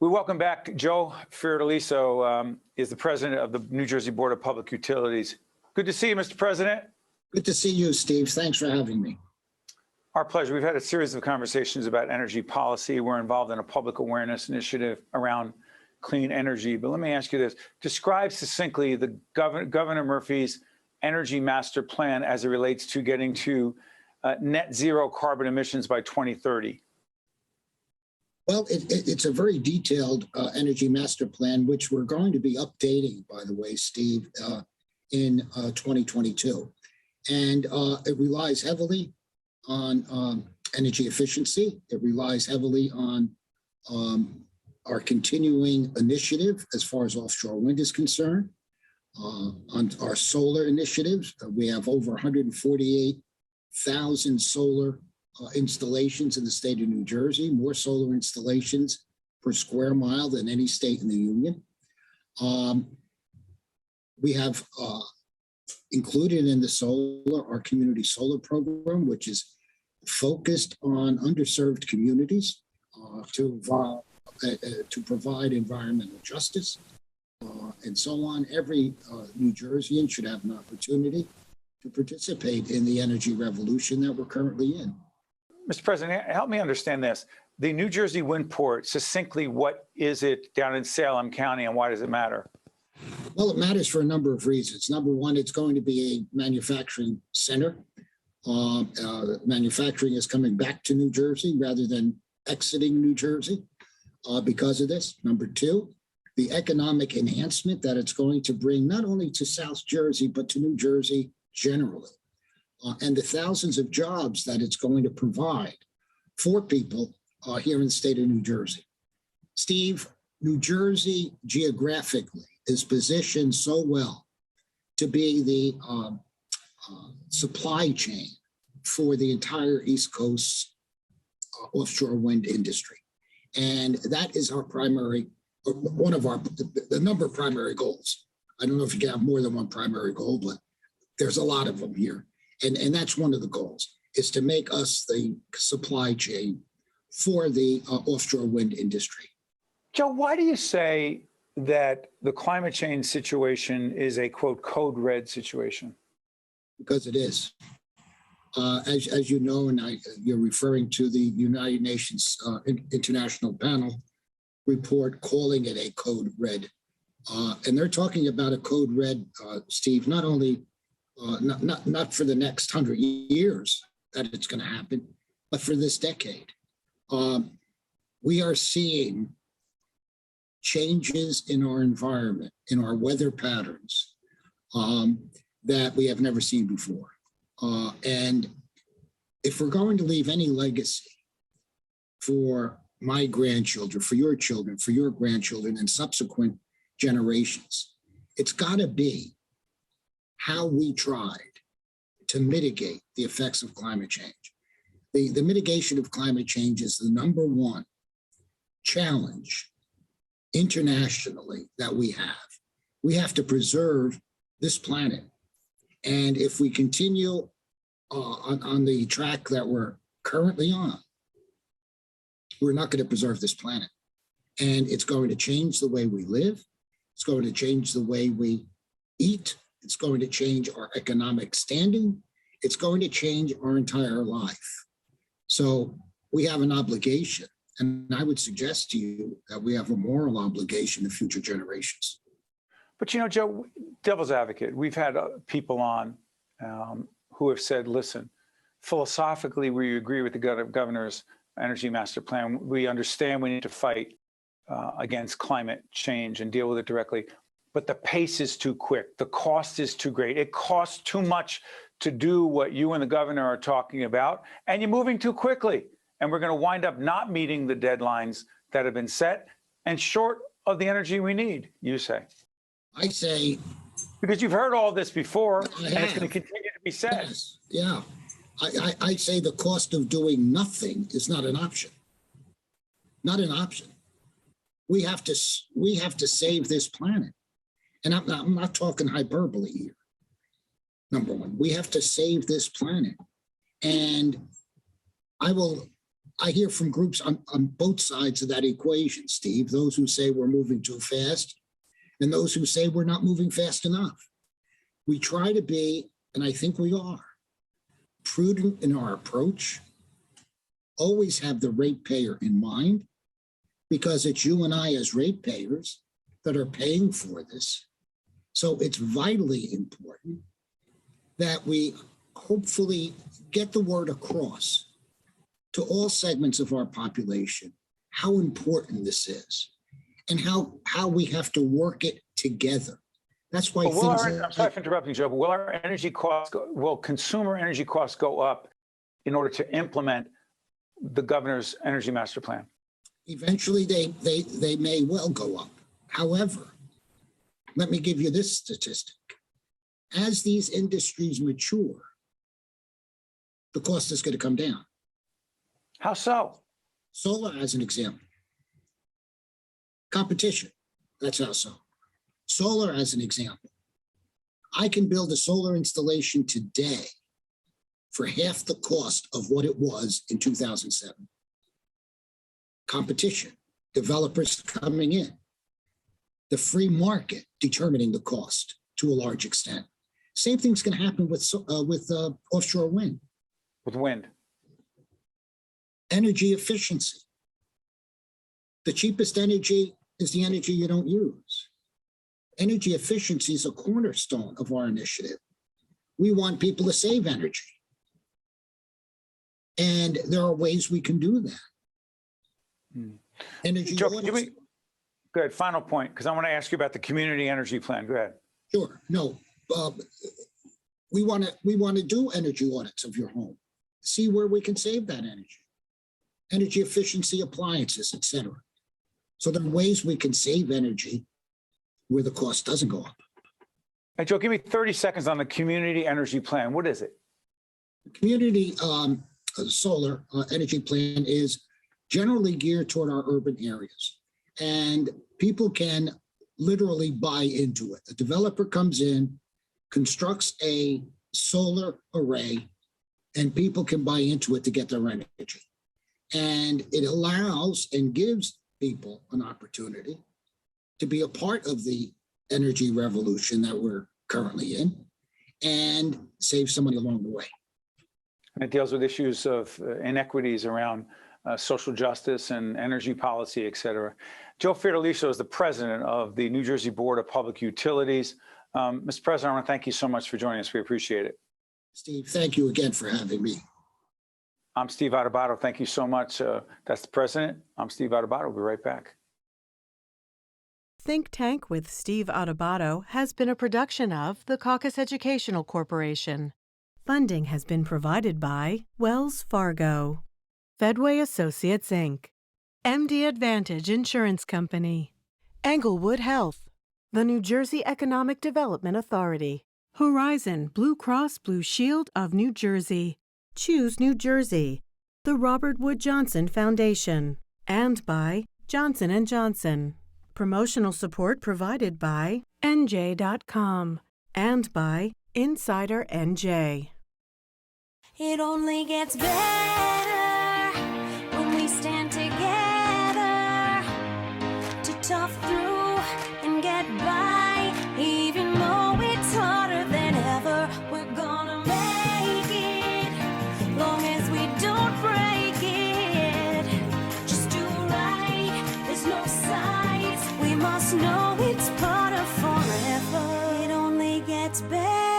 We welcome back Joe Fiordaliso, is the president of the New Jersey Board of Public Utilities. Good to see you, Mr. President. Good to see you, Steve. Thanks for having me. Our pleasure. We've had a series of conversations about energy policy. We're involved in a public awareness initiative around clean energy. But let me ask you this. Describe succinctly the Governor Murphy's energy master plan as it relates to getting to net zero carbon emissions by 2030. Well, it's a very detailed energy master plan, which we're going to be updating, by the way, Steve, in 2022. And it relies heavily on energy efficiency. It relies heavily on our continuing initiative as far as offshore wind is concerned, on our solar initiatives. We have over 148,000 solar installations in the state of New Jersey, more solar installations per square mile than any state in the union. We have included in the solar, our community solar program, which is focused on underserved communities to provide environmental justice and so on. Every New Jerseyan should have an opportunity to participate in the energy revolution that we're currently in. Mr. President, help me understand this. The New Jersey wind port, succinctly, what is it down in Salem County and why does it matter? Well, it matters for a number of reasons. Number one, it's going to be a manufacturing center. Manufacturing is coming back to New Jersey rather than exiting New Jersey because of this. Number two, the economic enhancement that it's going to bring not only to South Jersey, but to New Jersey generally. And the thousands of jobs that it's going to provide for people here in the state of New Jersey. Steve, New Jersey geographically is positioned so well to be the supply chain for the entire East Coast offshore wind industry. And that is our primary, one of the number of primary goals. I don't know if you can have more than one primary goal, but there's a lot of them here. And that's one of the goals, is to make us the supply chain for the offshore wind industry. Joe, why do you say that the climate change situation is a, quote, code red situation? Because it is. As you know, and you're referring to the United Nations International Panel report calling it a code red. And they're talking about a code red, Steve, not only not for the next 100 years that it's going to happen, but for this decade. We are seeing changes in our environment, in our weather patterns that we have never seen before. And if we're going to leave any legacy for my grandchildren, for your children, for your grandchildren, and subsequent generations, it's got to be how we tried to mitigate the effects of climate change. The mitigation of climate change is the number one challenge internationally that we have. We have to preserve this planet. And if we continue on the track that we're currently on, we're not going to preserve this planet. And it's going to change the way we live. It's going to change the way we eat. It's going to change our economic standing. It's going to change our entire life. So we have an obligation, and I would suggest to you that we have a moral obligation to future generations. But, you know, Joe, devil's advocate, we've had people on who have said, listen, philosophically, we agree with the governor's energy master plan. We understand we need to fight against climate change and deal with it directly. But the pace is too quick. The cost is too great. It costs too much to do what you and the governor are talking about, and you're moving too quickly. And we're going to wind up not meeting the deadlines that have been set and short of the energy we need, you say. I say... Because you've heard all this before, and it's going to continue to be said. Yes, yeah. I say the cost of doing nothing is not an option. Not an option. We have to save this planet. And I'm not talking hyperbole here. Number one, we have to save this planet. And I will I hear from groups on both sides of that equation, Steve, those who say we're moving too fast and those who say we're not moving fast enough. We try to be, and I think we are, prudent in our approach, always have the ratepayer in mind, because it's you and I as ratepayers that are paying for this. So it's vitally important that we hopefully get the word across to all segments of our population how important this is and how we have to work it together. That's why I'm sorry for interrupting, Joe, but will consumer energy costs go up in order to implement the governor's energy master plan? Eventually they may well go up. However, let me give you this statistic. As these industries mature, the cost is going to come down. How so? Solar as an example. Competition, that's how so. Solar as an example. I can build a solar installation today for half the cost of what it was in 2007. Competition, developers coming in, the free market determining the cost to a large extent. Same thing's going to happen with offshore wind. With wind. Energy efficiency. The cheapest energy is the energy you don't use. Energy efficiency is a cornerstone of our initiative. We want people to save energy. And there are ways we can do that. Energy Joe, audits. go ahead, final point, because I want to ask you about the community energy plan. Go ahead. Sure. No, we want to do energy audits of your home, see where we can save that energy efficiency appliances, et cetera. So there are ways we can save energy where the cost doesn't go up. Hey, Joe, give me 30 seconds on the community energy plan. What is it? Community solar energy plan is generally geared toward our urban areas, and people can literally buy into it. The developer comes in, constructs a solar array, and people can buy into it to get their energy. And it allows and gives people an opportunity to be a part of the energy revolution that we're currently in and save some money along the way. And it deals with issues of inequities around social justice and energy policy, et cetera. Joe Fiordaliso is the president of the New Jersey Board of Public Utilities. Mr. President, I want to thank you so much for joining us. We appreciate it. Steve, thank you again for having me. I'm Steve Adubato. Thank you so much. That's the president. I'm Steve Adubato. We'll be right back. Think Tank with Steve Adubato has been a production of the Caucus Educational Corporation. Funding has been provided by Wells Fargo, Fedway Associates, Inc., MD Advantage Insurance Company, Englewood Health, the New Jersey Economic Development Authority, Horizon Blue Cross Blue Shield of New Jersey, Choose New Jersey, the Robert Wood Johnson Foundation, and by Johnson & Johnson. Promotional support provided by NJ.com and by Insider NJ. It only gets better when we stand together to tough through and get by. Even though it's harder than ever, we're gonna make it. Long as we don't break it, just do right. There's no sides. We must know it's part of forever. It only gets better.